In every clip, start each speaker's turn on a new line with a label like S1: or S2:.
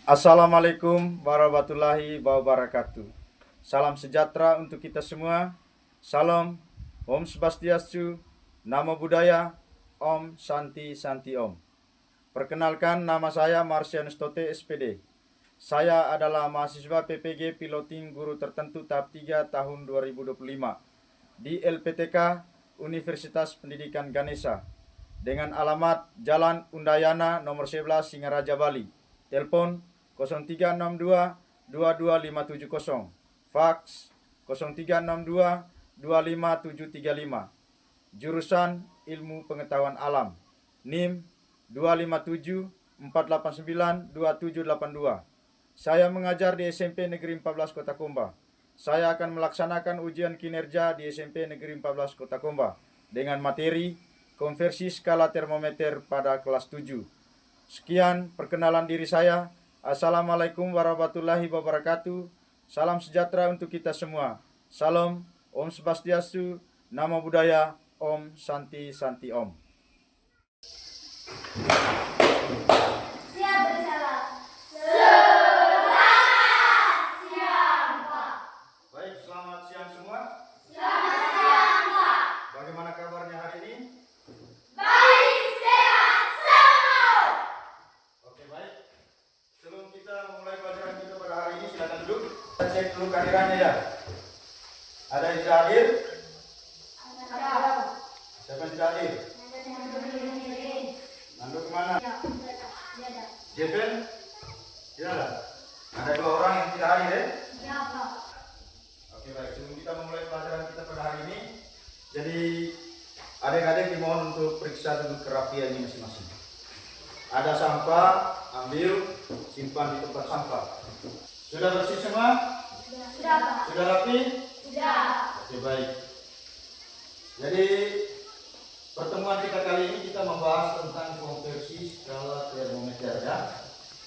S1: Assalamualaikum warahmatullahi wabarakatuh. Salam sejahtera untuk kita semua. Salam, Om Swastiastu, Namo Buddhaya, Om Santi Santi Om. Perkenalkan, nama saya Marsianus Tote SPD. Saya adalah mahasiswa PPG Piloting Guru Tertentu tahap 3 tahun 2025 di LPTK Universitas Pendidikan Ganesha dengan alamat Jalan Undayana nomor 11 Singaraja Bali. Telepon 0362 22570, fax 0362 25735, jurusan Ilmu Pengetahuan Alam, NIM 257 489 2782. Saya mengajar di SMP Negeri 14 Kota Komba. Saya akan melaksanakan ujian kinerja di SMP Negeri 14 Kota Komba dengan materi konversi skala termometer pada kelas 7. Sekian perkenalan diri saya. Assalamualaikum warahmatullahi wabarakatuh. Salam sejahtera untuk kita semua. Salam, Om Swastiastu, Namo Buddhaya, Om Santi Santi Om.
S2: Siap bersalah. Selamat siang, Pak.
S1: Baik, selamat siang semua.
S2: Selamat siang, Pak.
S1: Bagaimana kabarnya hari ini?
S2: Baik, sehat, semangat.
S1: Oke, baik. Sebelum kita memulai pelajaran kita pada hari ini, silakan duduk. Kita cek dulu kehadirannya ya. Ada yang tidak hadir? Siapa yang tidak hadir? Nandu kemana? Jeven? Tidak ada. Ada 2 orang yang tidak hadir ya?
S2: Ya, Pak.
S1: Oke, baik. Sebelum kita memulai pelajaran kita pada hari ini, jadi adik-adik dimohon untuk periksa dulu kerapiannya masing-masing. Ada sampah, ambil, simpan di tempat sampah. Sudah bersih semua?
S2: Sudah, Pak.
S1: Sudah rapi?
S2: Sudah.
S1: Oke, baik. Jadi pertemuan kita kali ini kita membahas tentang konversi skala termometer ya.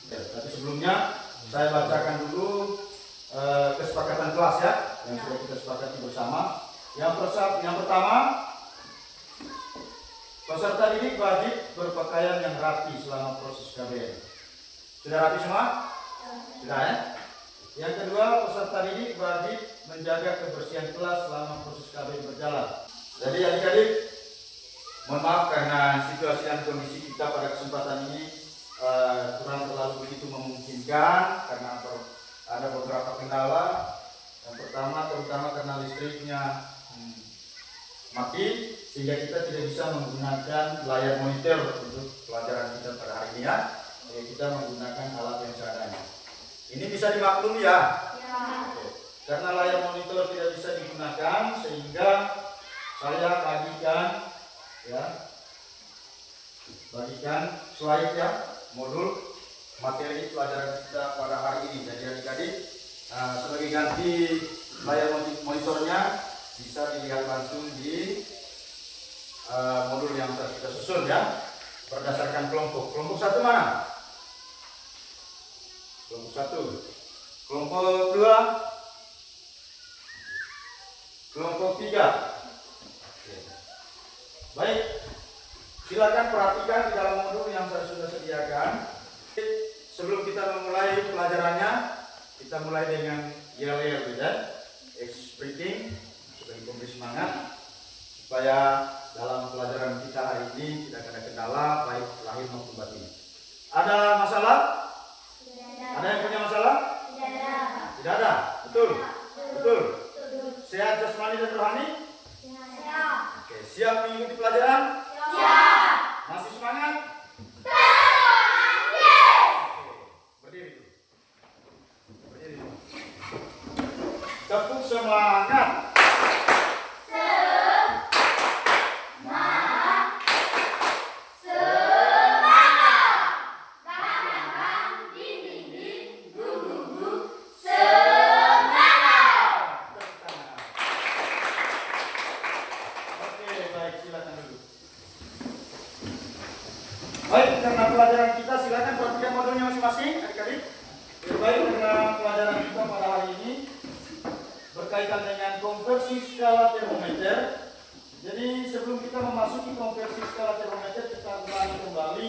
S1: Tapi sebelumnya saya bacakan dulu kesepakatan kelas ya yang sudah kita sepakati bersama. Yang pertama, peserta didik wajib berpakaian yang rapi selama proses KBM. Sudah rapi semua? Sudah ya? Yang kedua, peserta didik wajib menjaga kebersihan kelas selama proses KBM berjalan. Jadi adik-adik, mohon maaf karena situasi dan kondisi kita pada kesempatan ini kurang terlalu begitu memungkinkan karena ada beberapa kendala. Yang pertama, terutama karena listriknya mati sehingga kita tidak bisa menggunakan layar monitor untuk pelajaran kita pada hari ini ya. Jadi kita menggunakan alat yang seadanya. Ini bisa dimaklumi ya.
S2: Ya.
S1: Oke. Karena layar monitor tidak bisa digunakan sehingga saya bagikan slide ya, modul materi pelajaran kita pada hari ini. Jadi adik-adik sebagai ganti layar monitornya bisa dilihat langsung di modul yang kita susun ya, berdasarkan kelompok. Kelompok 1 mana? Kelompok 1. Kelompok 2. Kelompok 3. Oke. Baik, silakan perhatikan di dalam modul yang saya sudah sediakan. Sebelum kita memulai pelajarannya, kita mulai dengan yel-yel ya, exciting sebagai pemberi semangat supaya dalam pelajaran kita hari ini tidak ada kendala baik lahir maupun batin. Ada masalah? Ada yang punya masalah? Tidak ada. Betul? Betul. Sehat jasmani dan rohani? Oke, siap mengikuti pelajaran?
S2: Siap.
S1: Masih semangat?
S2: Semangat, yes.
S1: Oke, berdiri dulu. Berdiri dulu. Tepuk semangat. Oke, baik, silakan dulu. Baik, karena pelajaran kita silakan perhatikan modulnya masing-masing, adik-adik. Baik, karena pelajaran kita pada hari ini berkaitan dengan konversi skala termometer. Jadi sebelum kita memasuki konversi skala termometer, kita ulangi kembali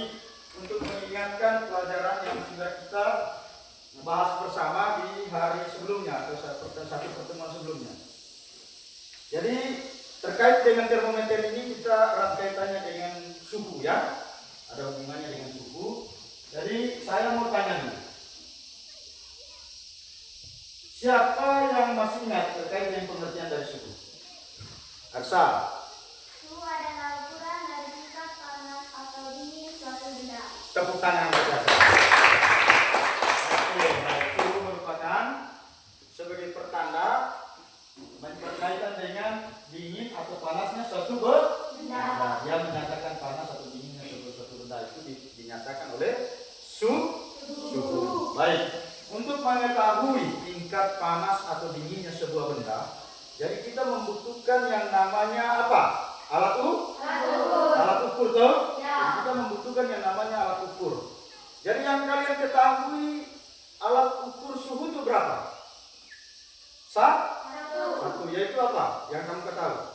S1: untuk mengingatkan pelajaran yang sudah kita bahas bersama di hari sebelumnya atau satu pertemuan sebelumnya. Jadi terkait dengan termometer ini kita erat kaitannya dengan suhu ya, ada hubungannya dengan suhu. Jadi saya mau tanya nih, siapa yang masih ingat terkait dengan pengertian dari suhu? Aksa.
S2: Suhu adalah ukuran dari tingkat panas atau dingin suatu benda.
S1: Tepuk tangan untuk Aksa. Oke, baik. Suhu merupakan sebagai pertanda berkaitan dengan dingin atau panasnya suatu benda. Yang menyatakan panas atau dinginnya suatu benda itu dinyatakan oleh suhu. Baik. Untuk mengetahui tingkat panas atau dinginnya sebuah benda, jadi kita membutuhkan yang namanya apa? Alat ukur toh?
S2: Ya.
S1: Jadi kita membutuhkan yang namanya alat ukur. Jadi yang kalian ketahui alat ukur suhu itu berapa? Satu, yaitu apa? Yang kamu ketahui?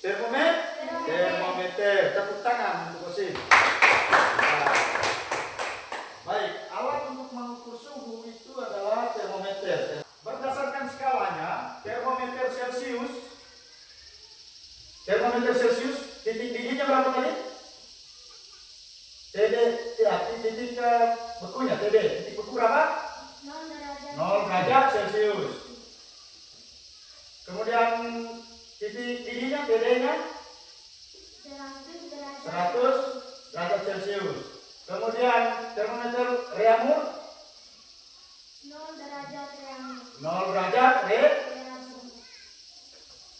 S1: Termometer. Tepuk tangan untuk Osim. Nah, baik, alat untuk mengukur suhu itu adalah termometer. Berdasarkan skalanya, termometer Celcius, titik dinginnya berapa tadi? Titik bekunya, titik beku berapa? 0 derajat Celcius. Kemudian titik dinginnya, TD-nya 100 derajat Celcius. Kemudian termometer reaumur 0 derajat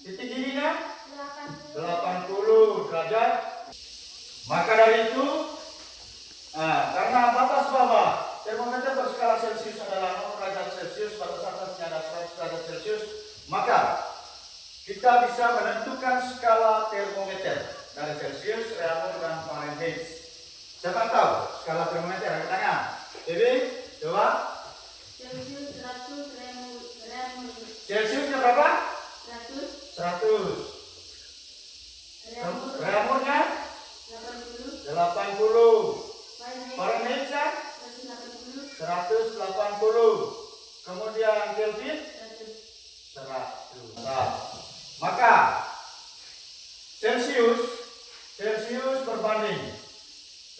S1: titik dinginnya 80 derajat. Maka dari itu, karena batas bawah termometer berskala Celcius adalah 0 derajat Celcius, batas atasnya adalah 100 derajat Celcius, maka kita bisa menentukan skala termometer dari Celcius, reaumur, dan Fahrenheit. Siapa tahu skala termometer? Angkat tangan. Jadi, coba.
S2: Celcius 100, reaumur
S1: Celciusnya berapa?
S2: 100,
S1: 100. Reaumurnya
S2: 80,
S1: 80. Fahrenheitnya
S2: 180,
S1: 180. Kemudian Kelvin
S2: 100.
S1: 100. Nah, maka Celcius berbanding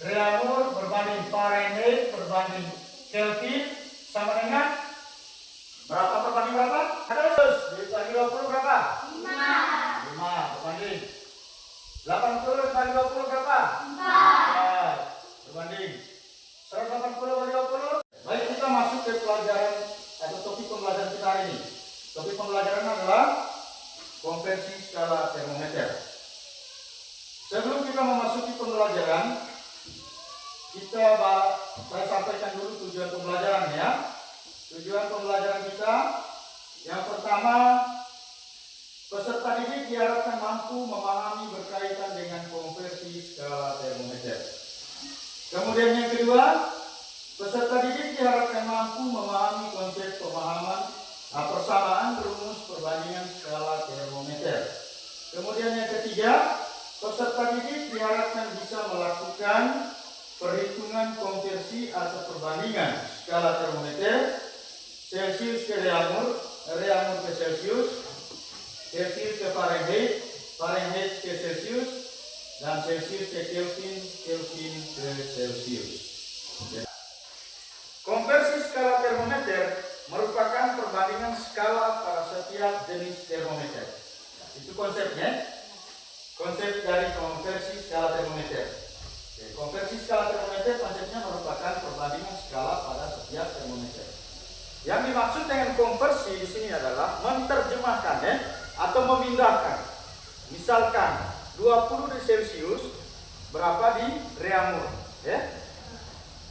S1: reaumur berbanding Fahrenheit berbanding Kelvin sama dengan berapa berbanding berapa? 100 dibagi 20 berapa? 5 berbanding 80 dibagi 20 berapa? 4 berbanding 180 bagi 20. Baik, kita masuk ke pelajaran atau topik pembelajaran kita hari ini. Topik pembelajaran adalah konversi skala termometer. Sebelum kita memasuki pembelajaran, saya sampaikan dulu tujuan pembelajaran ya. Tujuan pembelajaran kita yang pertama, peserta didik diharapkan mampu memahami berkaitan dengan konversi skala termometer. Kemudian yang kedua, peserta didik diharapkan mampu memahami konsep persamaan rumus perbandingan skala termometer. Kemudian yang ketiga, peserta didik diharapkan bisa melakukan perhitungan konversi atau perbandingan skala termometer Celcius ke reaumur, reaumur ke Celcius, Celcius ke Fahrenheit, Fahrenheit ke Celcius, dan Celcius ke Kelvin, Kelvin ke Celcius. Konversi skala termometer merupakan perbandingan skala pada setiap jenis termometer. Itu konsepnya. Konsep dari konversi skala termometer. Konversi skala termometer konsepnya merupakan perbandingan skala pada setiap termometer. Yang dimaksud dengan konversi di sini adalah menerjemahkan atau memindahkan. Misalkan 20 di Celcius berapa di reaumur, ya?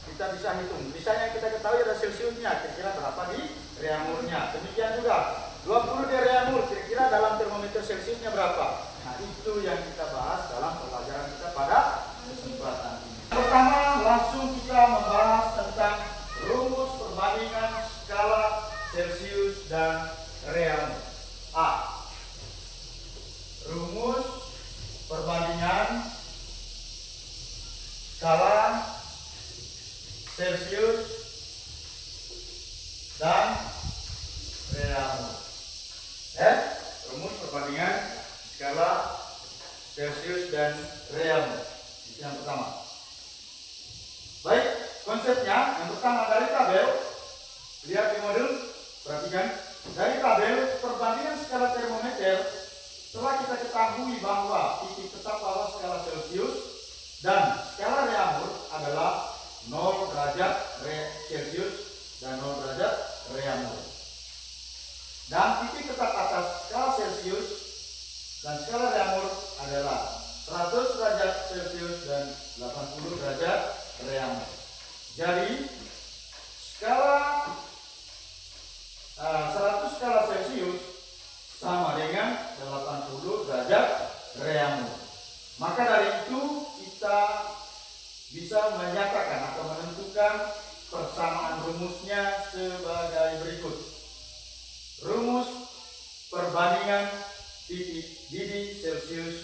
S1: Kita bisa hitung. Misalnya kita ketahui ada Celciusnya, kira-kira berapa di reaumurnya. Demikian juga 20 di reaumur, kira-kira dalam termometer Celciusnya berapa. Nah, itu yang kita bahas dalam pelajaran kita pada kesempatan ini. Pertama, langsung kita membahas tentang rumus perbandingan skala Celcius dan reaumur. A. Rumus perbandingan skala Celcius dan Reaumur. Rumus perbandingan skala Celsius dan Reaumur. Itu yang pertama. Baik, konsepnya yang pertama dari tabel. Lihat di modul, perhatikan. Dari tabel perbandingan skala termometer, setelah kita ketahui bahwa titik tetap pada skala Celsius dan skala Reaumur adalah 0 derajat Celsius dan 0 derajat Reaumur. Dan titik tetap atas skala Celsius dan skala Reaumur adalah 100 derajat Celsius dan 80 derajat Reaumur. Jadi skala 100 skala Celsius sama dengan 80 derajat Reaumur. Maka dari itu kita bisa menyatakan atau menentukan persamaan rumusnya sebagai berikut. Rumus perbandingan titik didih Celsius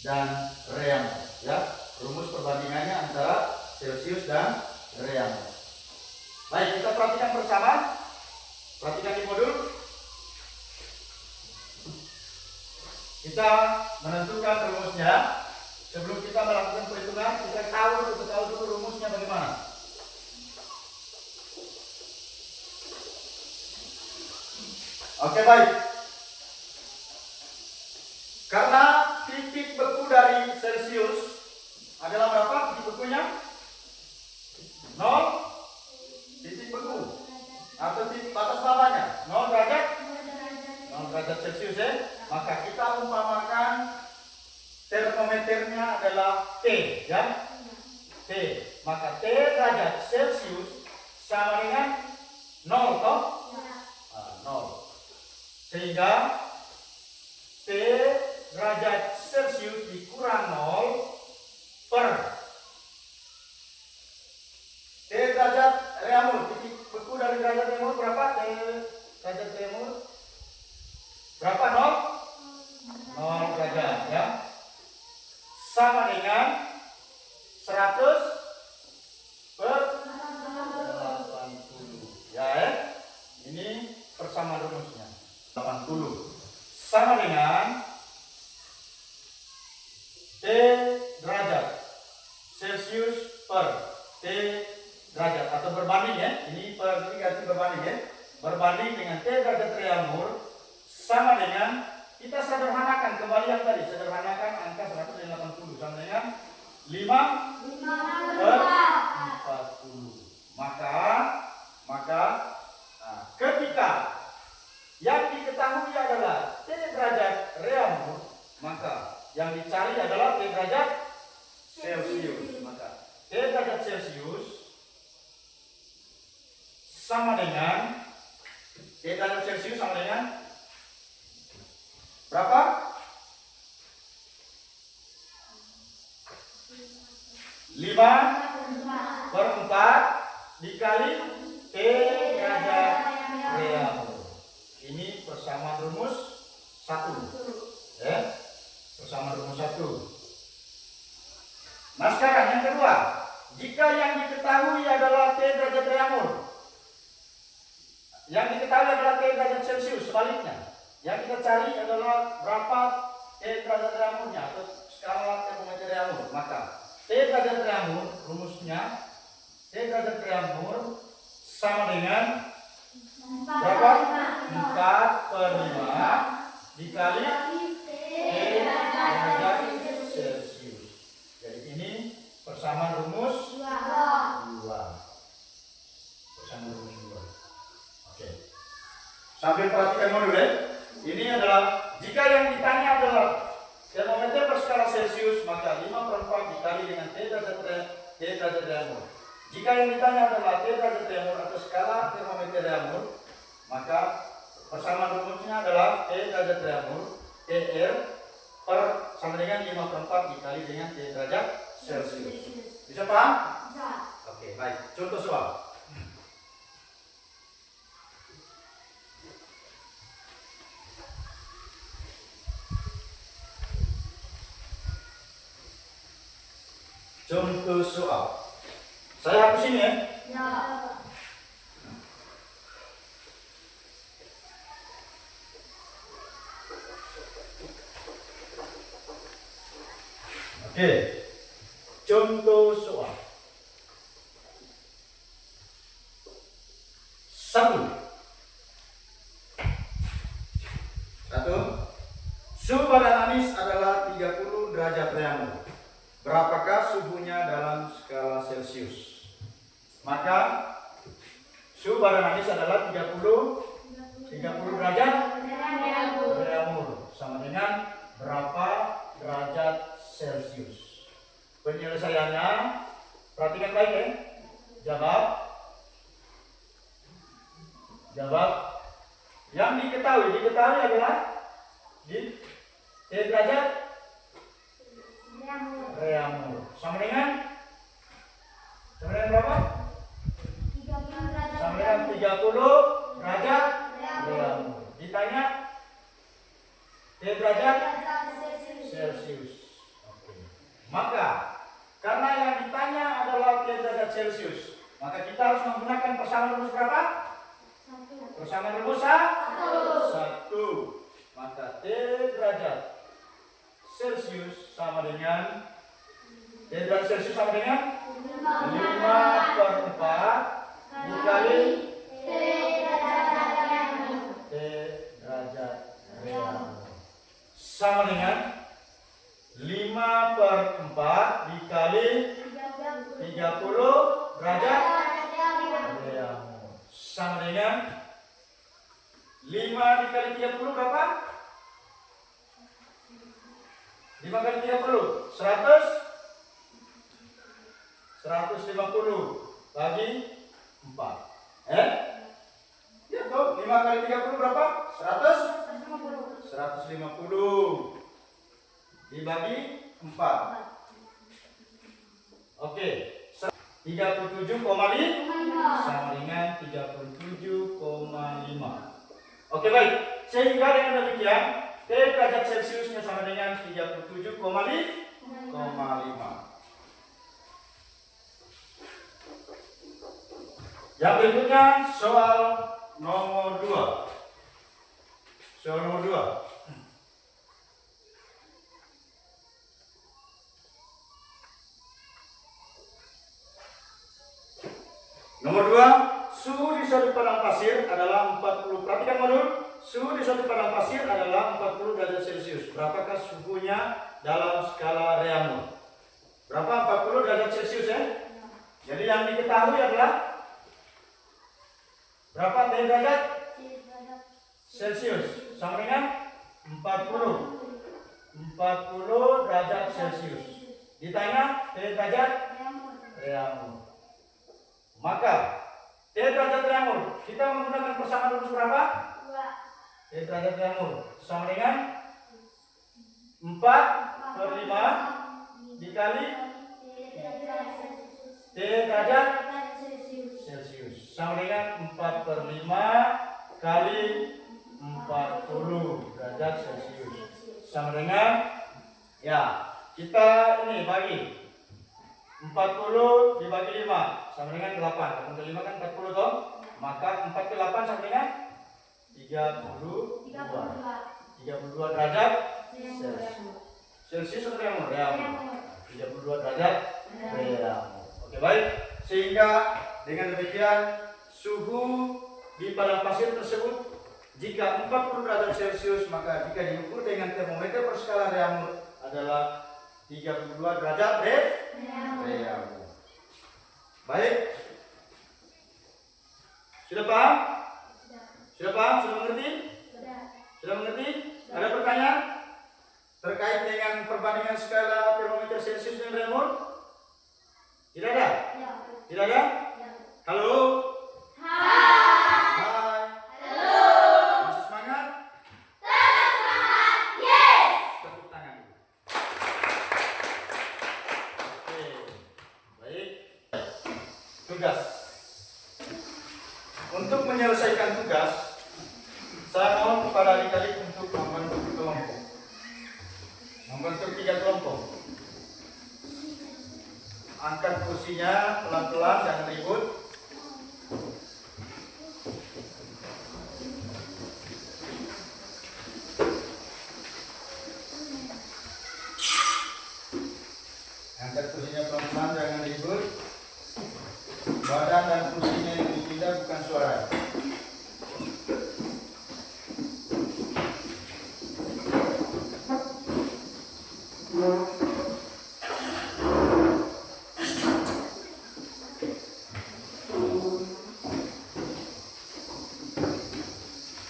S1: dan Reaumur, ya. Rumus perbandingannya antara Celsius dan Reaumur. Baik, kita perhatikan bersama. Perhatikan di modul. Kita menentukan rumusnya. Sebelum kita melakukan perhitungan, kita tahu dulu rumusnya bagaimana. Oke, baik. Karena titik beku dari Celsius adalah berapa titik bekunya? 0 titik beku atau titik batas bawahnya 0 derajat 0 derajat Celsius, ya. Maka kita umpamakan termometernya adalah T, ya. T. Maka T derajat Celsius sama dengan 0 toh? 0. Sehingga T derajat Celsius dikurang 0 per T derajat Reaumur. Titik beku dari derajat Reaumur berapa? T derajat Reaumur berapa? 0 derajat, ya. Sama dengan 100 per 80, ya. Ini persamaan rumusnya. 80 sama dengan T derajat Celsius per T derajat atau berbanding, ya. Ini ganti berbanding, ya. Berbanding dengan T derajat Reaumur sama dengan, kita sederhanakan kembali yang tadi, sederhanakan angka 180 sama dengan 5 per 40. Maka ketika yang diketahui adalah T derajat Reaumur, maka yang dicari adalah T derajat Celsius. Maka T derajat Celsius sama dengan T derajat Celsius sama dengan berapa? 5 per 4 dikali T derajat Reaumur. Ini persamaan rumus 1, ya. Persamaan rumus 1. Nah, sekarang yang kedua, jika yang diketahui adalah T derajat Reaumur, yang diketahui adalah T derajat Celsius, sebaliknya yang kita cari adalah berapa T derajat Reaumurnya atau skala termometer Reaumur. Maka T derajat Reaumur rumusnya, T derajat Reaumur sama dengan berapa? 4 per 5 dikali T derajat Celsius. Jadi ini persamaan rumus 2. Persamaan rumus 2. Oke. Sambil perhatikan modul, ya. Ini adalah jika yang ditanya adalah termometer berskala Celsius, maka 5 per 4 dikali dengan T derajat Reaumur. Jika yang ditanya adalah T derajat Reaumur atau skala termometer Reaumur, maka persamaan rumusnya adalah T derajat Reaumur TR per sama dengan 5 per 4 dikali dengan T derajat Celsius. Bisa paham? Bisa. Oke, baik. Contoh soal. Contoh soal. Saya hapus ini, ya. Oke, contoh soal. 1. Suhu badan Anis adalah 30 derajat reaumur. Berapakah suhunya dalam skala Celcius? Maka suhu badan Anis adalah 30 derajat reaumur sama dengan berapa derajat Celcius. Penyelesaiannya perhatikan baik ya. Jawab. Yang diketahui adalah di derajat reaumur. Sama dengan berapa?
S2: 30
S1: Sama dengan 30 derajat reaumur. Ditanya derajat Celcius. Oke. Maka karena yang ditanya adalah derajat Celcius, maka kita harus menggunakan persamaan rumus berapa? Persamaan rumus 1. Maka derajat Celcius sama dengan 5/4 dikali derajat reaumur sama dengan 5/4 dikali 30 derajat reaumur sama dengan 5 dikali 30 berapa? 5 kali 30 150 bagi 4. Ya toh, 5 kali 30 berapa? 150 dibagi 4. Oke. 37,5 sama dengan 37,5. Oke baik. Sehingga dengan demikian derajat Celciusnya sama dengan 37,5. Yang berikutnya soal nomor 2. Soal nomor 2. Nomor 2, suhu di suatu padang pasir adalah 40. Perhatikan modul. Suhu di suatu padang pasir adalah 40 derajat Celcius. Berapakah suhunya dalam skala reaumur? Berapa 40 derajat Celcius ya? Jadi yang diketahui adalah berapa derajat Celcius? Sama dengan 40 derajat Celcius. Ditanya derajat reaumur. Maka derajat reaumur kita menggunakan persamaan rumus berapa? 2. Derajat reaumur sama dengan 4/5 dikali derajat Celcius sama dengan 4/5 kali 40 derajat Celcius sama dengan ya kita ini bagi 40 dibagi 5 sama dengan 8. 8 kali 5 kan 40 toh. Maka 4 kali 8 sama dengan 32 derajat Celcius atau reaumur? 32 derajat reaumur. Oke baik. Sehingga dengan demikian suhu di padang pasir tersebut jika 40 derajat Celcius, maka jika diukur dengan termometer berskala reaumur adalah 32 derajat reaumur. Baik. Sudah paham? Sudah paham? Sudah mengerti? Sudah mengerti? Ada pertanyaan terkait dengan perbandingan skala termometer Celcius dan reaumur? Tidak ada? Tidak ada? Halo? Hai. Halo. Masih semangat? Tetap semangat. Yes. Tepuk tangan. Oke. Baik. Tugas. Untuk menyelesaikan tugas, saya mohon kepada adik-adik untuk membentuk kelompok. Membentuk 3 kelompok. Angkat kursinya pelan-pelan, jangan ribut.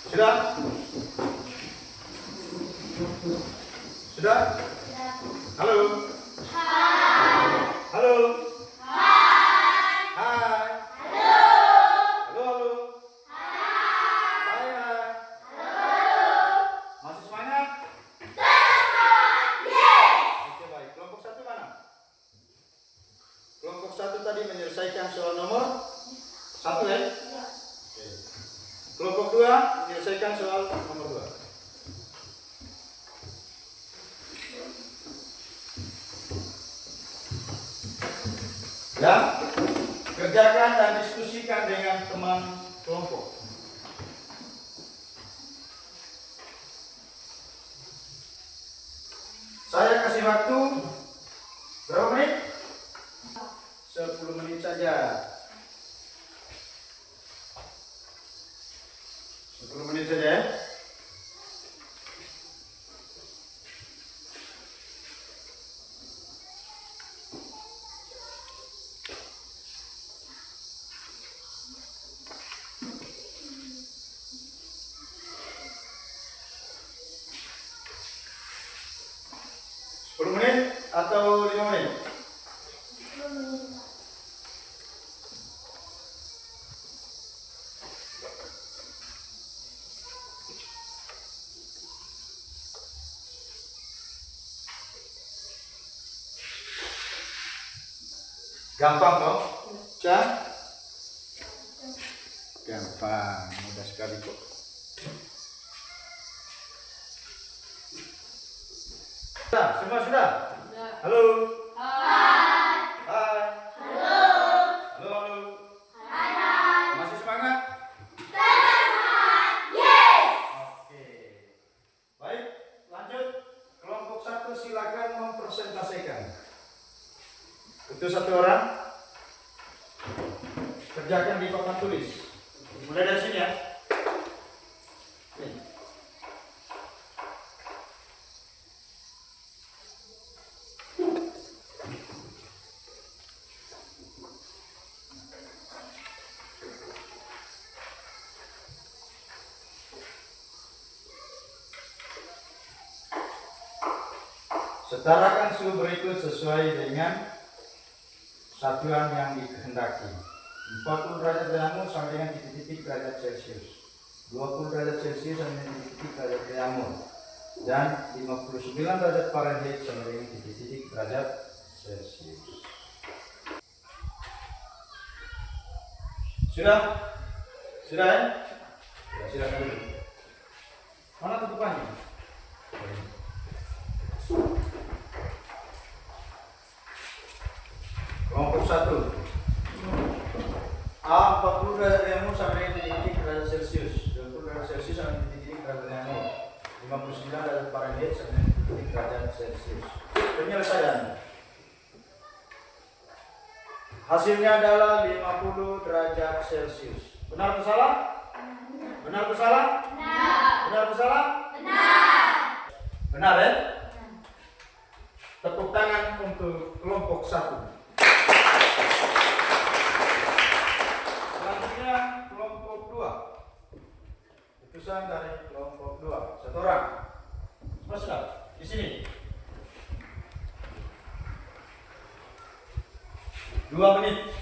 S1: Sudah? Sudah? Halo? Halo? Hai. Halo? Halo, halo. Hai, hai. Masih semangat? Oke, baik. Kelompok 1 mana? Kelompok 1 tadi menyelesaikan soal nomor 1 ya? Oke. Kelompok 2 menyelesaikan soal nomor 2. Ya, kerjakan dan diskusikan dengan teman kelompok. Saya kasih waktu berapa menit? 10 menit saja. 10 menit saja ya. Atau 5 menit? Gampang toh? Gampang, mudah sekali kok. Sudah, semua sudah? Halo. Hai. Hai. Halo. Halo, halo. Hai, hai. Masih semangat? Semangat. Yes. Oke. Baik, lanjut. Kelompok 1 silakan mempresentasikan. Itu 1 orang. Kerjakan di papan tulis. Mulai dari sini ya. Nih. Setarakan suhu berikut sesuai dengan satuan yang dikehendaki. 40 derajat Celcius sama dengan titik-titik derajat Celcius. 20 derajat Celcius sama dengan titik-titik derajat Celcius. Dan 59 derajat Fahrenheit sama dengan titik-titik derajat Celcius. Sudah? Sudah ya? Ya, silakan dulu. Mana tutupannya? Kelompok 1. A 40 derajat Celcius sama dengan titik-titik derajat Celcius. 20 derajat Celcius sama dengan titik-titik derajat Celcius. 59 derajat Fahrenheit sama dengan titik-titik derajat Celcius. Penyelesaian. Hasilnya adalah 50 derajat Celcius. Benar atau salah? Benar atau salah? Benar. Benar atau salah? Benar. Benar ya? Tepuk tangan untuk kelompok 1. Selanjutnya kelompok 2. Utusan dari kelompok 2. 1 orang. Semua sudah di sini. 2 menit.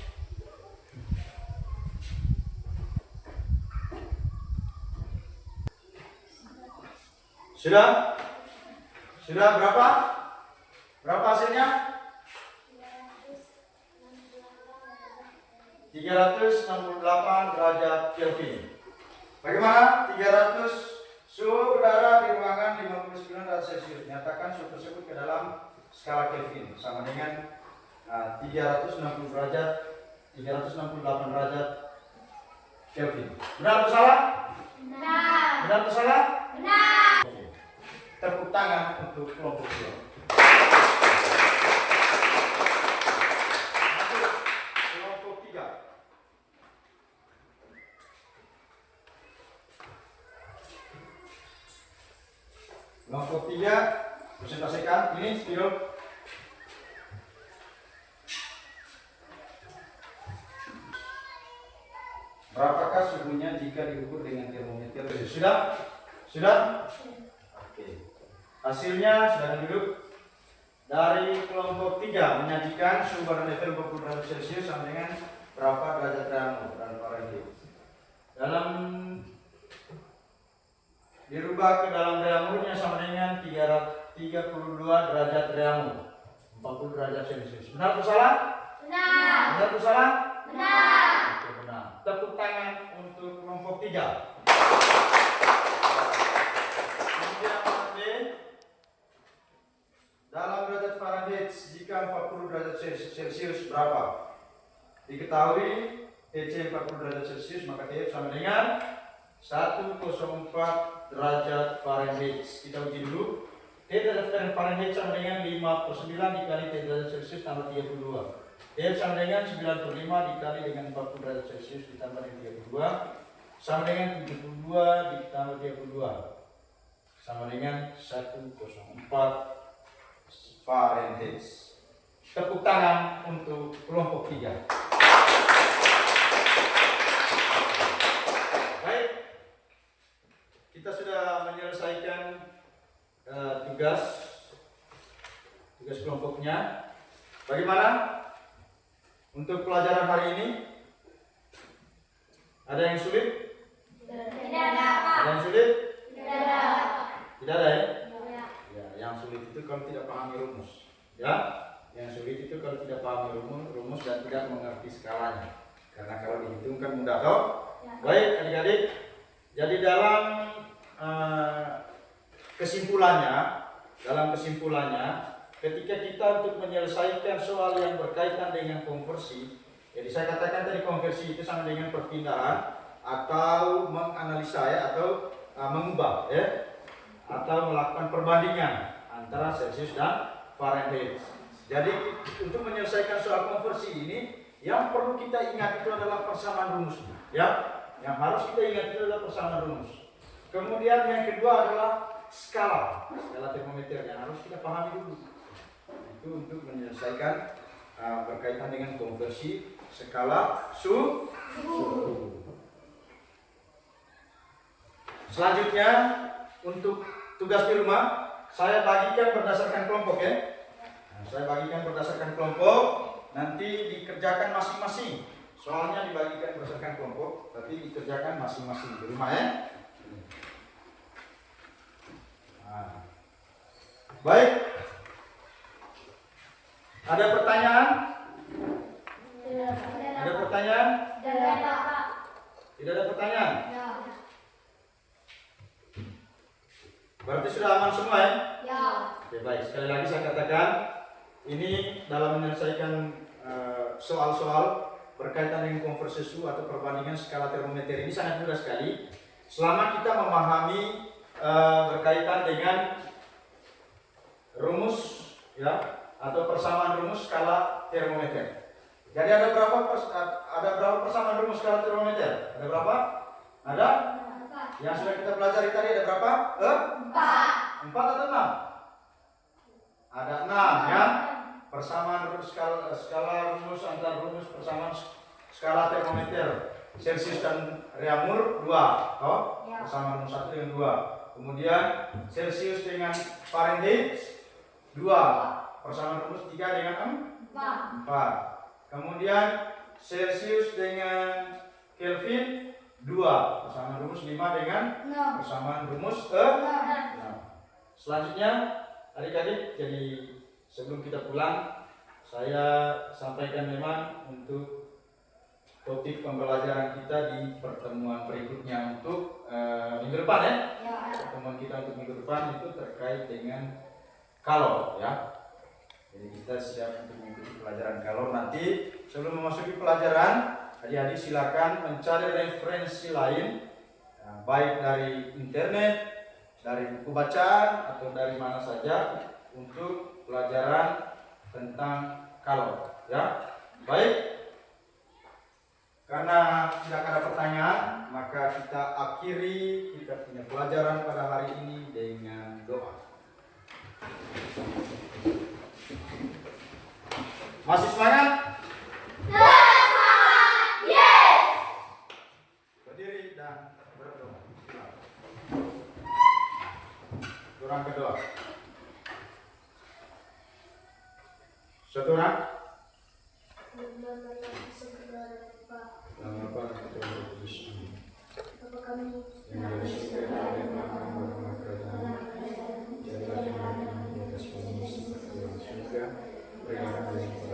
S1: Sudah? Sudah berapa? Berapa hasilnya? 368 derajat Kelvin. Bagaimana? 300 suhu udara di ruangan 59 derajat Celcius. Nyatakan suhu tersebut ke dalam skala Kelvin sama dengan 368 derajat Kelvin. Benar atau salah? Benar. Benar atau salah? Benar. Oke. Tepuk tangan untuk kelompok 2. Kelompok 3 presentasikan ini spidol. Berapakah suhunya jika diukur dengan termometer? Sudah? Sudah? Oke. Hasilnya silakan duduk. Dari kelompok 3 menyajikan suhu badan level 40 derajat Celcius sama dengan berapa derajat Reaumur dan Fahrenheit. Dalam dirubah ke dalam Reaumurnya sama dengan 32 derajat Reaumur, 40 derajat Celcius. Benar atau salah?
S2: Benar.
S1: Benar atau salah?
S2: Benar.
S1: Oke, benar. Tepuk tangan untuk kelompok 3. Kemudian B, dalam derajat Fahrenheit jika 40 derajat Celcius berapa? Diketahui TC 40 derajat Celcius maka TF sama dengan 104 derajat Fahrenheit. Kita uji dulu. T derajat Fahrenheit sama dengan 5/9 dikali T derajat Celcius tambah 32. TF sama dengan 95 dikali dengan 40 derajat Celcius ditambah dengan 32 sama dengan 72 ditambah 32 sama dengan 104 Fahrenheit. Tepuk tangan untuk kelompok 3. Baik, kita sudah menyelesaikan tugas kelompoknya. Bagaimana untuk pelajaran hari ini? Ada yang sulit?
S2: Tidak ada.
S1: Ada yang sulit?
S2: Tidak ada.
S1: Tidak ada ya?
S2: Tidak.
S1: Ya, yang sulit itu kalau tidak pahami rumus. Ya, yang sulit itu kalau tidak pahami rumus dan tidak mengerti skalanya. Karena kalau dihitungkan mudah toh. Baik adik-adik. Jadi dalam kesimpulannya, ketika kita untuk menyelesaikan soal yang berkaitan dengan konversi, jadi saya katakan tadi konversi itu sama dengan perpindahan atau menganalisa ya, atau mengubah ya, atau melakukan perbandingan antara Celsius dan Fahrenheit. Jadi untuk menyelesaikan soal konversi ini, yang perlu kita ingat itu adalah persamaan rumus, ya. Yang harus kita ingat itu adalah persamaan rumus. Kemudian yang kedua adalah skala termometer yang harus kita pahami dulu. Itu untuk menyelesaikan berkaitan dengan konversi skala suhu. Selanjutnya untuk tugas di rumah saya bagikan berdasarkan kelompok ya. Saya bagikan berdasarkan kelompok, nanti dikerjakan masing-masing. Soalnya dibagikan berdasarkan kelompok, tapi dikerjakan masing-masing di rumah ya. Baik. Ada pertanyaan? Ada pertanyaan?
S2: Tidak ada, Pak.
S1: Tidak ada pertanyaan?
S2: Ya.
S1: Berarti sudah aman semua ya?
S2: Ya.
S1: Oke, baik. Sekali lagi saya katakan, ini dalam menyelesaikan soal-soal berkaitan dengan konversi suhu atau perbandingan skala termometer ini sangat mudah sekali. Selama kita memahami berkaitan dengan rumus ya, atau persamaan rumus skala termometer. Jadi ada berapa persamaan rumus skala termometer? Ada berapa? Ada? Yang sudah kita pelajari tadi ada berapa? 4 atau 6? Ada 6 ya. Persamaan rumus skala rumus antar rumus persamaan skala termometer Celsius dan Reaumur 2. Oh?
S2: Ya.
S1: Persamaan rumus 1 dengan 2. Kemudian Celsius dengan Fahrenheit 2. Persamaan rumus 3 dengan 4. Kemudian Celsius dengan Kelvin 2. Persamaan rumus 5 dengan persamaan rumus 6. Selanjutnya adik-adik, jadi sebelum kita pulang saya sampaikan memang untuk topik pembelajaran kita di pertemuan berikutnya untuk minggu depan ya. Pertemuan kita untuk minggu depan itu terkait dengan kalor ya. Jadi kita siap untuk mengikuti pelajaran kalor. Nanti sebelum memasuki pelajaran, adik-adik silakan mencari referensi lain, baik dari internet, dari buku bacaan atau dari mana saja untuk pelajaran tentang kalor ya. Baik. Karena tidak ada pertanyaan, maka kita akhiri kita punya pelajaran pada hari ini dengan doa. Masih semangat?
S2: Yes.
S1: Berdiri dan berdoa. Orang kedua. Satu orang. Nama apa?
S2: Bapa kami
S1: Yang ada di surga, ada yang nama kerajaan. Jadilah yang di atas bumi seperti di surga. Berikan rezeki